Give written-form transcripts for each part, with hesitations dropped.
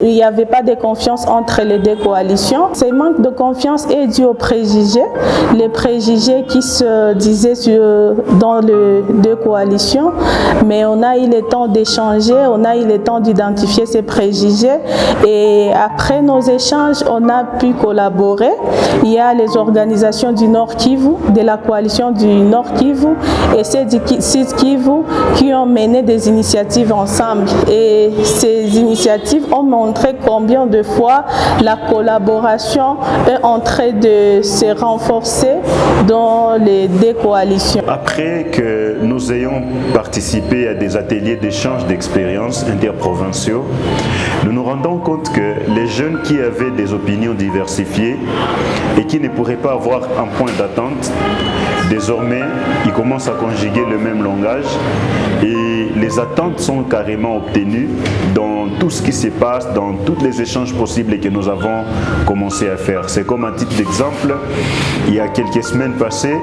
Il n'y avait pas de confiance entre les deux coalitions. Ce manque de confiance est dû aux préjugés. Les préjugés qui se disaient dans les deux coalitions. Mais on a eu le temps d'échanger, on a eu le temps d'identifier ces préjugés. Et après nos échanges, on a pu collaborer. Il y a les organisations du Nord Kivu, de la coalition du Nord Kivu et celles du Sud Kivu qui ont mené des initiatives ensemble. Et ces initiatives ont montré combien de fois la collaboration est en train de se renforcer dans les deux coalitions. Après que nous ayons participé à des ateliers d'échange d'expériences interprovinciaux, nous nous rendons compte que les jeunes qui avaient des opinions diversifiées et qui ne pourraient pas avoir un point d'attente, désormais, ils commencent à conjuguer le même langage et les attentes sont carrément obtenues dans tout ce qui se passe, dans tous les échanges possibles que nous avons commencé à faire. C'est comme un titre d'exemple, il y a quelques semaines passées,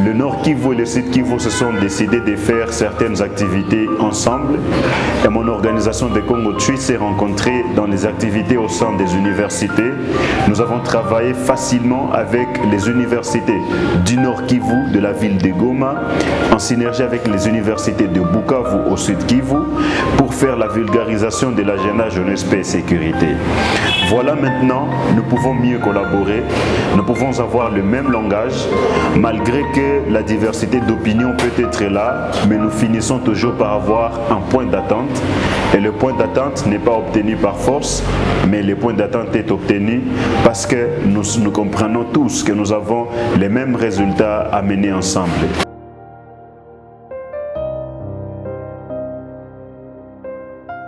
le Nord Kivu et le Sud Kivu se sont décidés de faire certaines activités ensemble et mon organisation de Congo Tree s'est rencontrée dans les activités au sein des universités. Nous avons travaillé facilement avec les universités du Nord Kivu, de la ville de Goma, en synergie avec les universités de Bukavu au Sud Kivu pour faire la vulgarisation de l'agenda jeunesse, paix et sécurité. Voilà, maintenant, nous pouvons mieux collaborer, nous pouvons avoir le même langage, malgré que la diversité d'opinions peut être là, mais nous finissons toujours par avoir un point d'attente. Et le point d'attente n'est pas obtenu par force, mais le point d'attente est obtenu parce que nous comprenons tous que nous avons les mêmes résultats à mener ensemble.